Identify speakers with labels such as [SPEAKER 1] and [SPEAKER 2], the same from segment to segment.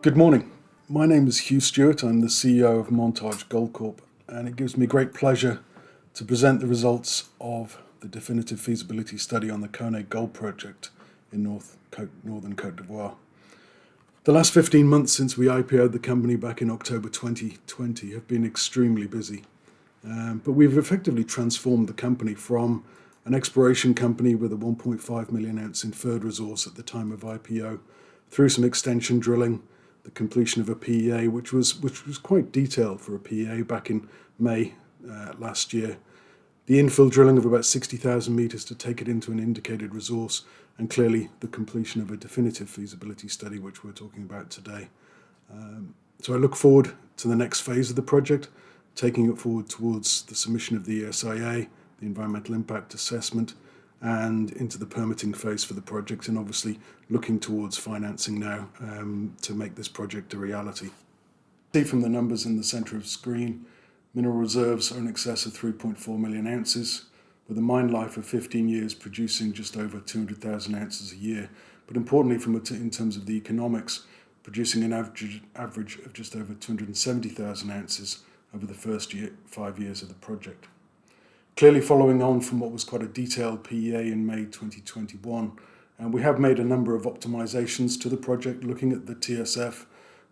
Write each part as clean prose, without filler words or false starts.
[SPEAKER 1] Good morning. My name is Hugh Stewart. I'm the CEO of Montage Gold Corp, and it gives me great pleasure to present the results of the definitive feasibility study on the Koné gold project in northern Côte d'Ivoire. The last 15 months since we IPO'd the company back in October 2020 have been extremely busy, but we've effectively transformed the company from an exploration company with a 1.5 million ounce inferred resource at the time of IPO through some extension drilling, the completion of a PEA, which was quite detailed for a PEA back in May last year, the infill drilling of about 60,000 metres to take it into an indicated resource, and clearly the completion of a definitive feasibility study, which we're talking about today. So I look forward to the next phase of the project, taking it forward towards the submission of the ESIA, the Environmental Impact Assessment, and into the permitting phase for the project, and obviously looking towards financing now to make this project a reality. See from the numbers in the centre of the screen, mineral reserves are in excess of 3.4 million ounces, with a mine life of 15 years producing just over 200,000 ounces a year, but importantly in terms of the economics, producing an average of just over 270,000 ounces over the first 5 years of the project. Clearly following on from what was quite a detailed PEA in May 2021, we have made a number of optimisations to the project, looking at the TSF,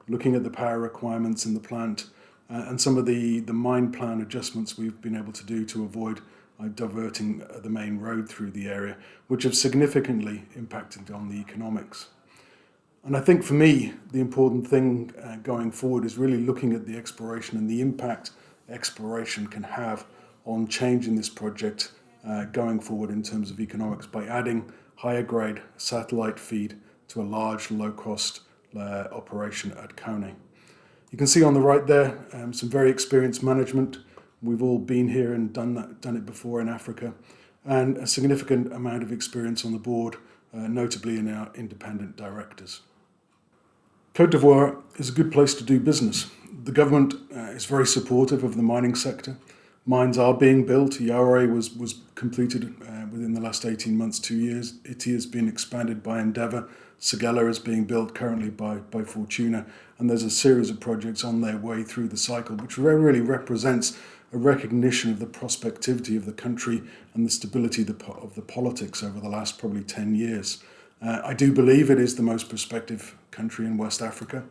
[SPEAKER 1] looking at the power requirements in the plant, and some of the mine plan adjustments we've been able to do to avoid diverting the main road through the area, which have significantly impacted on the economics. And I think for me, the important thing going forward is really looking at the exploration and the impact exploration can have on changing this project going forward in terms of economics by adding higher grade satellite feed to a large low-cost operation at Koné. You can see on the right there some very experienced management. We've all been here and done it before in Africa, and a significant amount of experience on the board, notably in our independent directors. Côte d'Ivoire is a good place to do business. The government is very supportive of the mining sector. Mines are being built. Yaouré was completed within the last 18 months, 2 years. Ity has been expanded by Endeavour. Séguéla is being built currently by Fortuna. And there's a series of projects on their way through the cycle, which really represents a recognition of the prospectivity of the country and the stability of the politics over the last probably 10 years. I do believe it is the most prospective country in West Africa.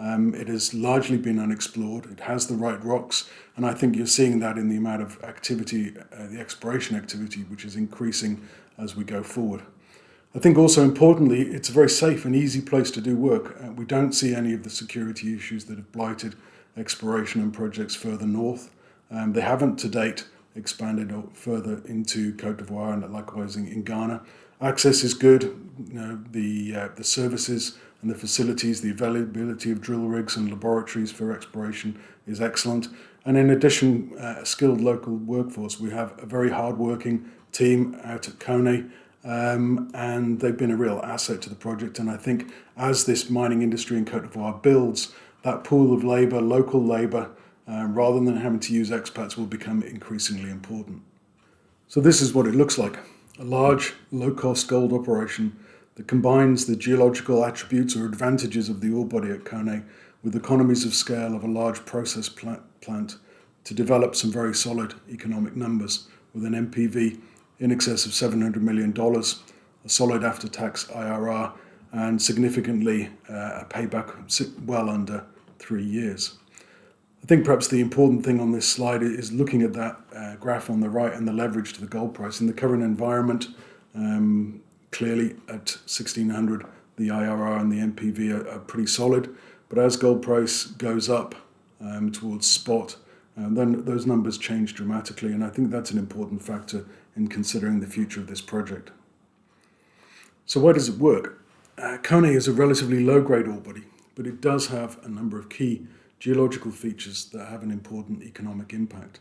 [SPEAKER 1] It has largely been unexplored. It has the right rocks, and I think you're seeing that in the amount of activity, the exploration activity, which is increasing as we go forward. I think also importantly, it's a very safe and easy place to do work. We don't see any of the security issues that have blighted exploration and projects further north. They haven't to date expanded further into Côte d'Ivoire and likewise in Ghana. Access is good. The services and the facilities, the availability of drill rigs and laboratories for exploration is excellent. And in addition, a skilled local workforce. We have a very hard-working team out at Koné, and they've been a real asset to the project. And I think as this mining industry in Côte d'Ivoire builds, that pool of labour, local labour, rather than having to use expats, will become increasingly important. So this is what it looks like. A large, low-cost gold operation that combines the geological attributes or advantages of the ore body at Koné with economies of scale of a large process plant to develop some very solid economic numbers with an NPV in excess of $700 million, a solid after-tax IRR, and significantly a payback well under 3 years. I think perhaps the important thing on this slide is looking at that graph on the right and the leverage to the gold price. In the current environment, clearly at $1,600, the IRR and the NPV are pretty solid. But as gold price goes up towards spot, then those numbers change dramatically. And I think that's an important factor in considering the future of this project. So why does it work? Koné is a relatively low-grade ore body, but it does have a number of key geological features that have an important economic impact.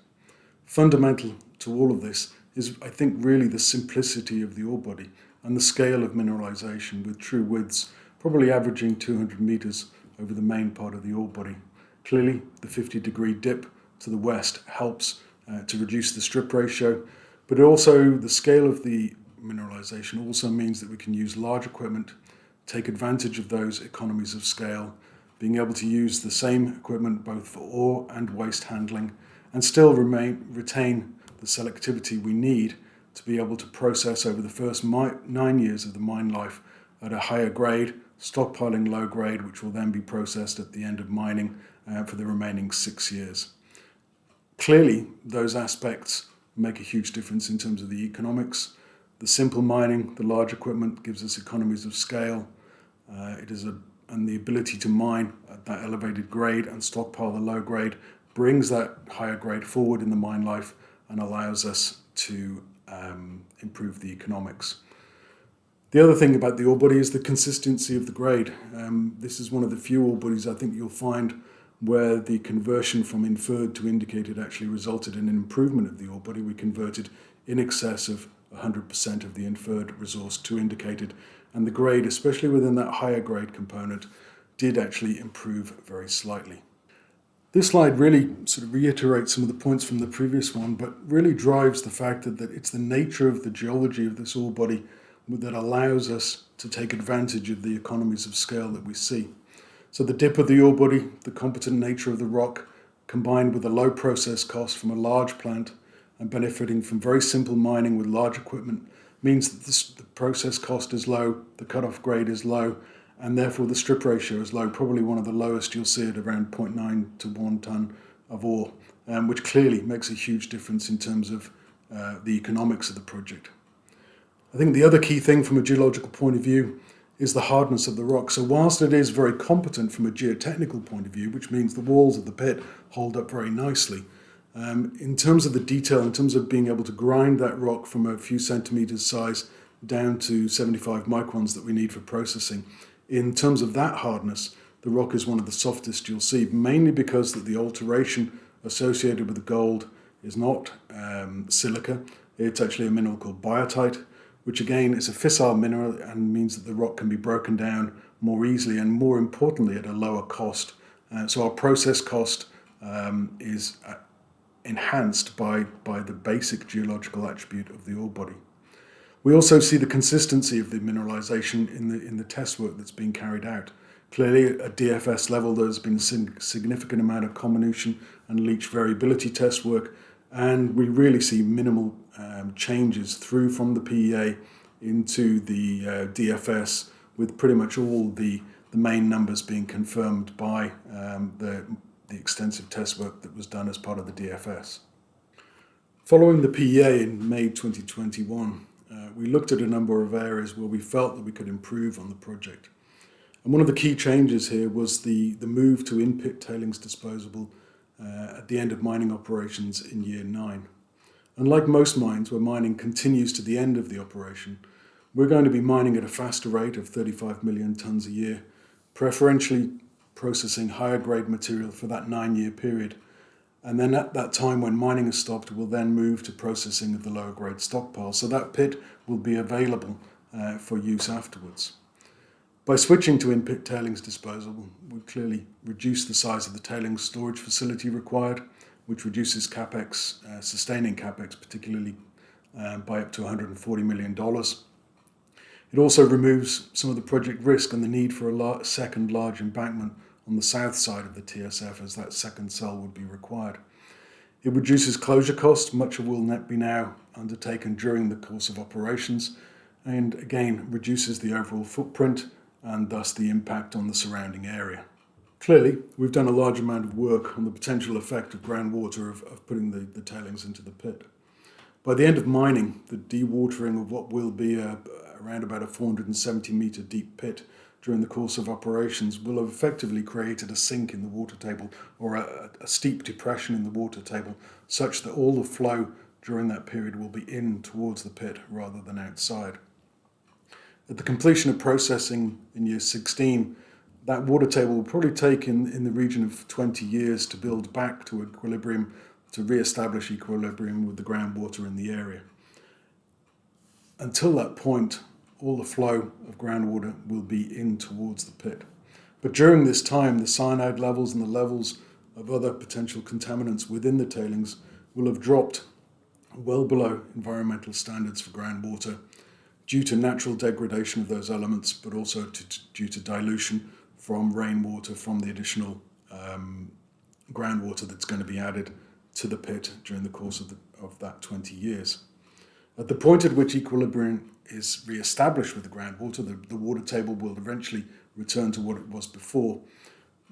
[SPEAKER 1] Fundamental to all of this is, I think, really the simplicity of the ore body and the scale of mineralization, with true widths probably averaging 200 meters over the main part of the ore body. Clearly, the 50-degree dip to the west helps to reduce the strip ratio, but also the scale of the mineralization also means that we can use large equipment, take advantage of those economies of scale, being able to use the same equipment both for ore and waste handling and still retain the selectivity we need to be able to process over the first 9 years of the mine life at a higher grade, stockpiling low grade, which will then be processed at the end of mining for the remaining 6 years. Clearly, those aspects make a huge difference in terms of the economics. The simple mining, the large equipment gives us economies of scale. And the ability to mine at that elevated grade and stockpile the low grade brings that higher grade forward in the mine life and allows us to improve the economics. The other thing about the ore body is the consistency of the grade. This is one of the few ore bodies I think you'll find where the conversion from inferred to indicated actually resulted in an improvement of the ore body. We converted in excess of 100% of the inferred resource to indicated, and the grade, especially within that higher grade component, did actually improve very slightly. This slide really sort of reiterates some of the points from the previous one, but really drives the fact that it's the nature of the geology of this ore body that allows us to take advantage of the economies of scale that we see. So the dip of the ore body, the competent nature of the rock, combined with a low process cost from a large plant and benefiting from very simple mining with large equipment, means that the process cost is low, the cutoff grade is low, and therefore the strip ratio is low, probably one of the lowest you'll see at around 0.9 to 1 tonne of ore, which clearly makes a huge difference in terms of the economics of the project. I think the other key thing from a geological point of view is the hardness of the rock. So whilst it is very competent from a geotechnical point of view, which means the walls of the pit hold up very nicely, in terms of the detail, in terms of being able to grind that rock from a few centimetres size down to 75 microns that we need for processing, in terms of that hardness, the rock is one of the softest you'll see, mainly because that the alteration associated with the gold is not silica. It's actually a mineral called biotite, which again is a fissile mineral and means that the rock can be broken down more easily and more importantly at a lower cost. So our process cost is enhanced by the basic geological attribute of the ore body. We also see the consistency of the mineralization in the test work that's been carried out. Clearly at DFS level there's been a significant amount of comminution and leach variability test work, and we really see minimal changes through from the PEA into the DFS, with pretty much all the main numbers being confirmed by the extensive test work that was done as part of the DFS. Following the PEA in May 2021, we looked at a number of areas where we felt that we could improve on the project. And one of the key changes here was the move to in-pit tailings disposal at the end of mining operations in year 9. Unlike most mines where mining continues to the end of the operation, we're going to be mining at a faster rate of 35 million tonnes a year, preferentially processing higher grade material for that 9-year period. And then at that time when mining is stopped, we'll then move to processing of the lower grade stockpile. So that pit will be available for use afterwards. By switching to in-pit tailings disposal, we clearly reduce the size of the tailings storage facility required, which reduces capex, sustaining capex particularly, by up to $140 million. It also removes some of the project risk and the need for a second large embankment on the south side of the TSF, as that second cell would be required. It reduces closure costs, much will be now undertaken during the course of operations, and again reduces the overall footprint and thus the impact on the surrounding area. Clearly, we've done a large amount of work on the potential effect of groundwater of putting the tailings into the pit. By the end of mining, the dewatering of what will be around about a 470 metre deep pit during the course of operations will have effectively created a sink in the water table, or a steep depression in the water table, such that all the flow during that period will be in towards the pit rather than outside. At the completion of processing in year 16, that water table will probably take in the region of 20 years to build back to equilibrium, to re-establish equilibrium with the groundwater in the area. Until that point, all the flow of groundwater will be in towards the pit. But during this time, the cyanide levels and the levels of other potential contaminants within the tailings will have dropped well below environmental standards for groundwater due to natural degradation of those elements, but also due to dilution from rainwater, from the additional groundwater that's going to be added to the pit during the course of that 20 years. At the point at which equilibrium is re-established with the groundwater, the water table will eventually return to what it was before.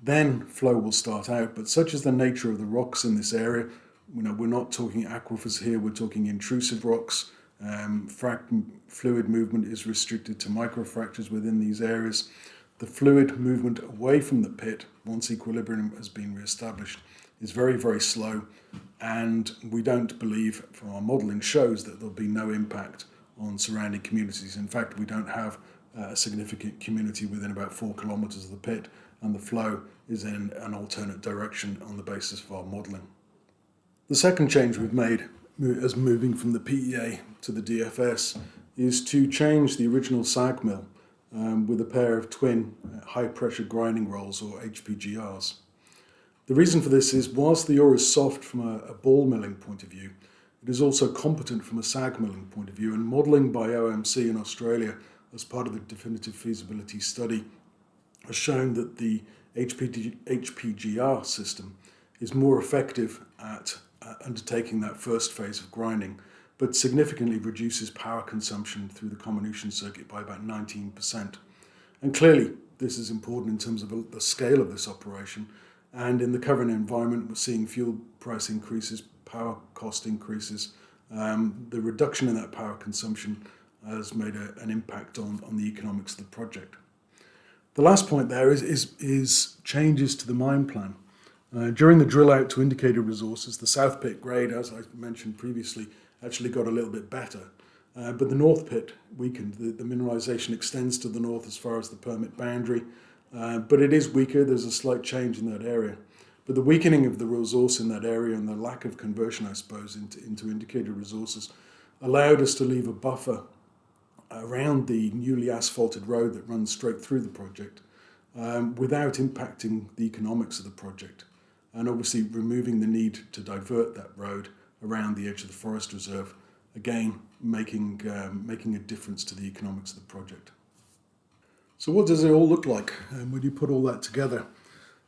[SPEAKER 1] Then flow will start out, but such is the nature of the rocks in this area. We're not talking aquifers here, we're talking intrusive rocks. Fluid movement is restricted to microfractures within these areas. The fluid movement away from the pit, once equilibrium has been re-established, is very, very slow, and we don't believe, from our modelling shows, that there'll be no impact on surrounding communities. In fact, we don't have a significant community within about 4 kilometres of the pit, and the flow is in an alternate direction on the basis of our modelling. The second change we've made as moving from the PEA to the DFS is to change the original SAG mill with a pair of twin high-pressure grinding rolls, or HPGRs. The reason for this is, whilst the ore is soft from a ball milling point of view, it is also competent from a SAG milling point of view, and modelling by OMC in Australia as part of the definitive feasibility study has shown that the HPGR system is more effective at undertaking that first phase of grinding, but significantly reduces power consumption through the comminution circuit by about 19%. And clearly, this is important in terms of the scale of this operation. And in the current environment, we're seeing fuel price increases, power cost increases. The reduction in that power consumption has made an impact on the economics of the project. The last point there is changes to the mine plan. During the drill out to indicated resources, the south pit grade, as I mentioned previously, actually got a little bit better. But the north pit weakened. The mineralisation extends to the north as far as the permit boundary, but it is weaker. There's a slight change in that area. But the weakening of the resource in that area and the lack of conversion, I suppose, into indicated resources allowed us to leave a buffer around the newly asphalted road that runs straight through the project without impacting the economics of the project, and obviously removing the need to divert that road around the edge of the forest reserve, again making a difference to the economics of the project. So what does it all look like when you put all that together?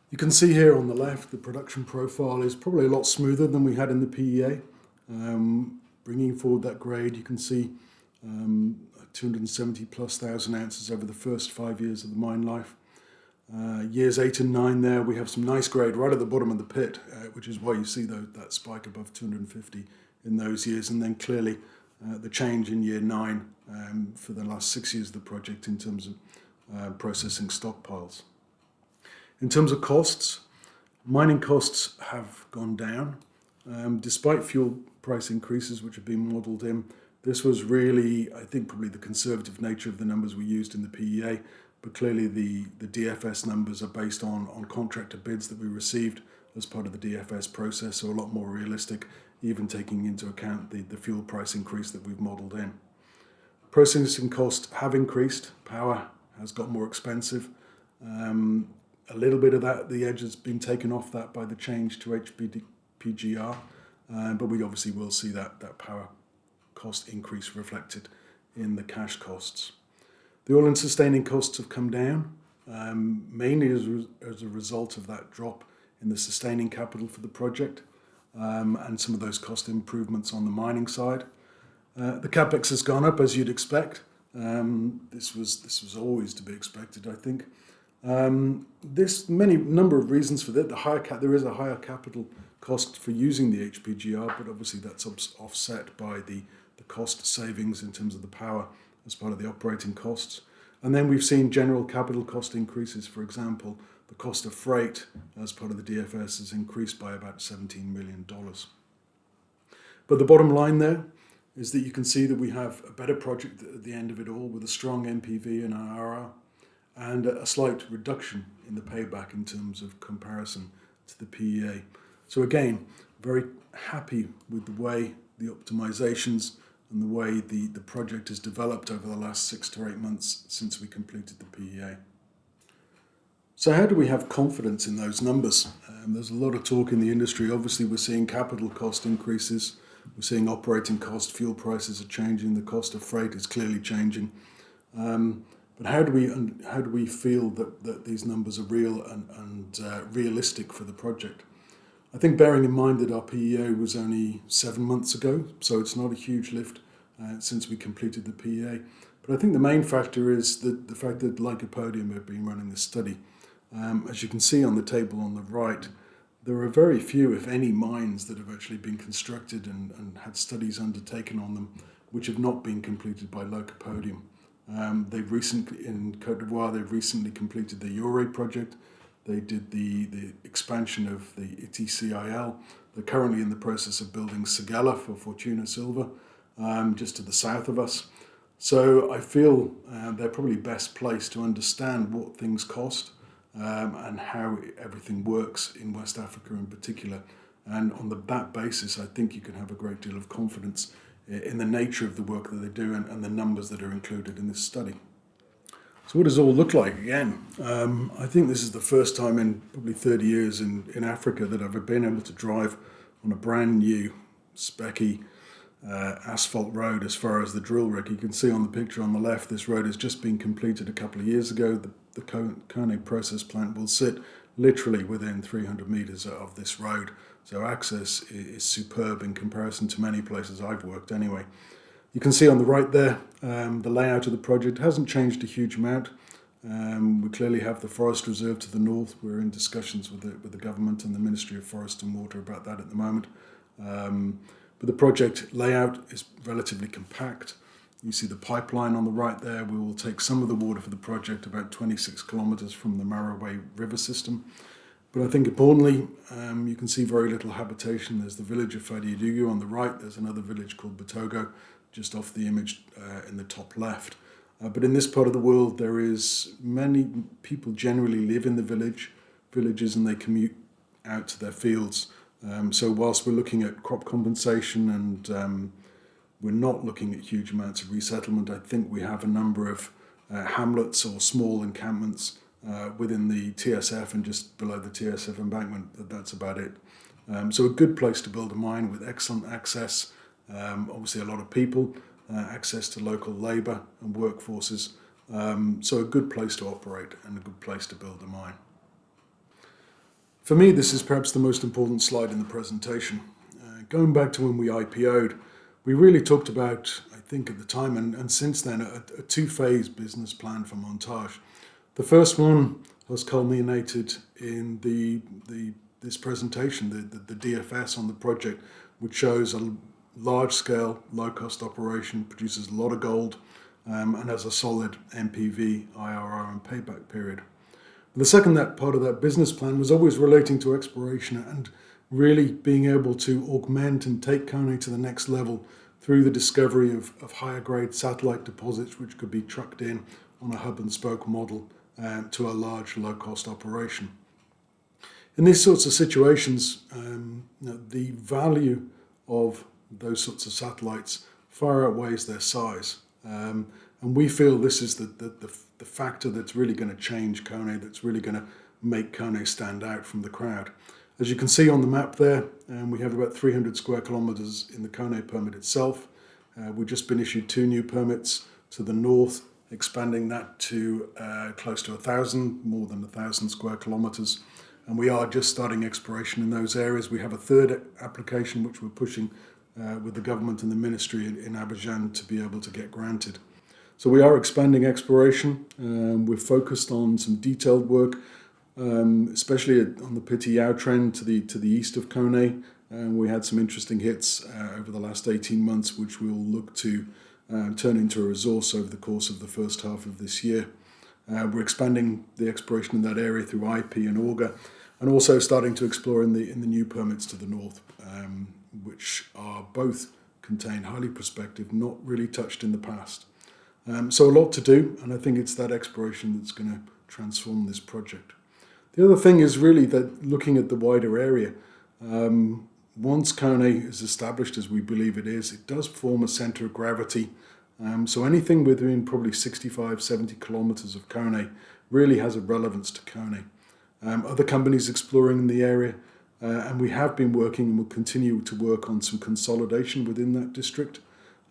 [SPEAKER 1] You can see here on the left the production profile is probably a lot smoother than we had in the PEA. Bringing forward that grade, you can see 270 plus thousand ounces over the first 5 years of the mine life. Years 8 and 9 there, we have some nice grade right at the bottom of the pit, which is why you see that spike above 250 in those years. And then clearly the change in year 9 for the last 6 years of the project in terms of processing stockpiles. In terms of costs, mining costs have gone down. Despite fuel price increases which have been modelled in, this was really, I think, probably the conservative nature of the numbers we used in the PEA. But clearly the DFS numbers are based on contractor bids that we received as part of the DFS process, so a lot more realistic, even taking into account the fuel price increase that we've modelled in. Processing costs have increased, power has got more expensive. A little bit of that, the edge has been taken off that by the change to HPGR, but we obviously will see that power cost increase reflected in the cash costs. The all-in sustaining costs have come down, mainly as a result of that drop in the sustaining capital for the project and some of those cost improvements on the mining side. The capex has gone up, as you'd expect. This was always to be expected, I think. There's number of reasons for that. There is a higher capital cost for using the HPGR, but obviously that's offset by the cost savings in terms of the power as part of the operating costs. And then we've seen general capital cost increases. For example, the cost of freight as part of the DFS has increased by about $17 million. But the bottom line there is that you can see that we have a better project at the end of it all with a strong NPV and IRR and a slight reduction in the payback in terms of comparison to the PEA. So again, very happy with the way the optimizations and the way the project has developed over the last 6 to 8 months since we completed the PEA. So how do we have confidence in those numbers? There's a lot of talk in the industry. Obviously, we're seeing capital cost increases. We're seeing operating cost, fuel prices are changing. The cost of freight is clearly changing. But how do we feel that these numbers are real and realistic for the project? I think bearing in mind that our PEA was only 7 months ago, so it's not a huge lift since we completed the PEA. But I think the main factor is the fact that Lycopodium have been running the study. As you can see on the table on the right, there are very few, if any, mines that have actually been constructed and had studies undertaken on them which have not been completed by Lycopodium. They've recently, in Côte d'Ivoire, they've recently completed the Yore project. They did the expansion of the ITCIL. They're currently in the process of building Séguéla for Fortuna Silver, just to the south of us. So I feel they're probably best placed to understand what things cost and how everything works in West Africa in particular. And on that basis, I think you can have a great deal of confidence in the nature of the work that they do and the numbers that are included in this study. So what does it all look like again? I think this is the first time in probably 30 years in Africa that I've been able to drive on a brand new specky asphalt road as far as the drill rig. You can see on the picture on the left, this road has just been completed a couple of years ago. The Koné process plant will sit literally within 300 meters of this road. So access is superb in comparison to many places I've worked anyway. You can see on the right there, the layout of the project hasn't changed a huge amount. We clearly have the forest reserve to the north. We're in discussions with the government and the Ministry of Forest and Water about that at the moment. But the project layout is relatively compact. You see the pipeline on the right there. We will take some of the water for the project, about 26 kilometers from the Marawe River system. But I think importantly, you can see very little habitation. There's the village of Fadioudougou on the right. There's another village called Batogo, just off the image in the top left. But in this part of the world, there is many people generally live in the villages, and they commute out to their fields. So whilst we're looking at crop compensation and we're not looking at huge amounts of resettlement, I think we have a number of hamlets or small encampments within the TSF and just below the TSF embankment. That's about it. So a good place to build a mine with excellent access, obviously a lot of people, access to local labour and workforces. So a good place to operate and a good place to build a mine. For me, this is perhaps the most important slide in the presentation. Going back to when we IPO'd, we really talked about, I think at the time and since then, a two-phase business plan for Montage. The first one has culminated in this presentation, the DFS on the project, which shows a large-scale, low-cost operation, produces a lot of gold, and has a solid NPV, IRR, and payback period. The second part of that business plan was always relating to exploration and really being able to augment and take Koné to the next level through the discovery of higher grade satellite deposits, which could be trucked in on a hub and spoke model to a large low-cost operation. In these sorts of situations, the value of those sorts of satellites far outweighs their size. And we feel this is the factor that's really going to change Koné, that's really going to make Koné stand out from the crowd. As you can see on the map there, we have about 300 square kilometres in the Koné permit itself. We've just been issued 2 new permits to the north, expanding that to close to 1,000, more than 1,000 square kilometres. And we are just starting exploration in those areas. We have a third application which we're pushing with the government and the ministry in Abidjan to be able to get granted. So we are expanding exploration. We're focused on some detailed work, especially on the Petit Yao trend to the east of Koné. We had some interesting hits over the last 18 months, which we'll look to turn into a resource over the course of the first half of this year. We're expanding the exploration in that area through IP and Auger, and also starting to explore in the new permits to the north, which are both contain highly prospective, not really touched in the past. So a lot to do, and I think it's that exploration that's going to transform this project. The other thing is really that looking at the wider area, once Koné is established, as we believe it is, it does form a centre of gravity. So anything within probably 65, 70 kilometres of Koné really has a relevance to Koné. Other companies exploring in the area, and we have been working and will continue to work on some consolidation within that district.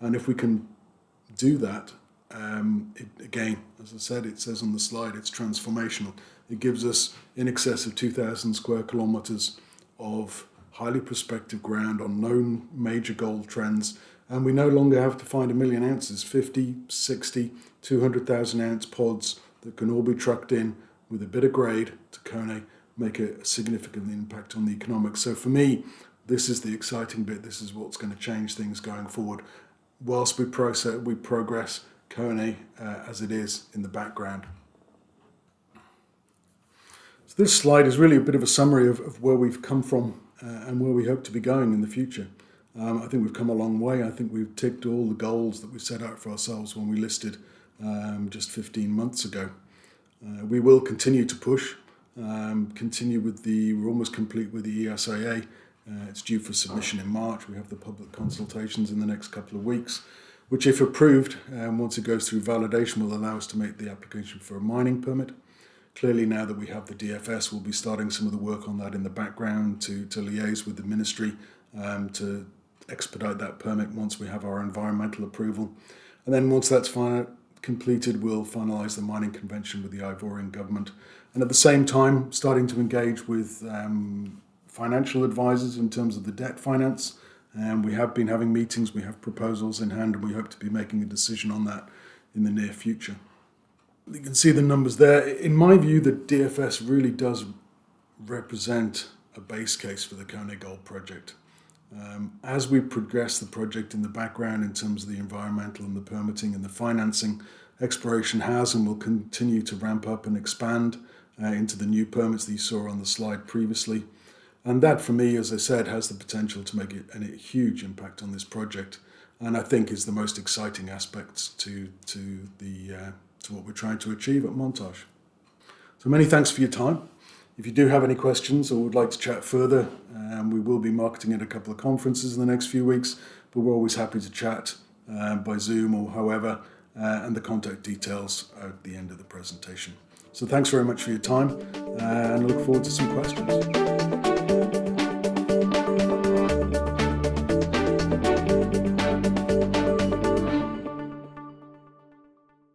[SPEAKER 1] And if we can do that, Again, as I said, it says on the slide, it's transformational. It gives us in excess of 2,000 square kilometres of highly prospective ground on known major gold trends, and we no longer have to find 1 million ounces, 50, 60, 200,000 ounce pods that can all be trucked in with a bit of grade to Koné, make a significant impact on the economics. So for me, this is the exciting bit. This is what's going to change things going forward, whilst we progress Koné as it is in the background. So this slide is really a bit of a summary of where we've come from and where we hope to be going in the future. I think we've come a long way. I think we've ticked all the goals that we set out for ourselves when we listed just 15 months ago. We will continue to push, we're almost complete with the ESIA. It's due for submission in March. We have the public consultations in the next couple of weeks, which, if approved, once it goes through validation, will allow us to make the application for a mining permit. Clearly, now that we have the DFS, we'll be starting some of the work on that in the background to liaise with the ministry to expedite that permit once we have our environmental approval. And then once that's completed, we'll finalise the mining convention with the Ivorian government. And at the same time, starting to engage with financial advisors in terms of the debt finance. And we have been having meetings, we have proposals in hand, and we hope to be making a decision on that in the near future. You can see the numbers there. In my view, the DFS really does represent a base case for the Koné Gold Project. As we progress the project in the background in terms of the environmental and the permitting and the financing, exploration has and will continue to ramp up and expand into the new permits that you saw on the slide previously. And that, for me, as I said, has the potential to make a huge impact on this project, and I think is the most exciting aspect to what we're trying to achieve at Montage. So many thanks for your time. If you do have any questions or would like to chat further, we will be marketing at a couple of conferences in the next few weeks, but we're always happy to chat by Zoom or however, and the contact details are at the end of the presentation. So thanks very much for your time, and I look forward to some questions.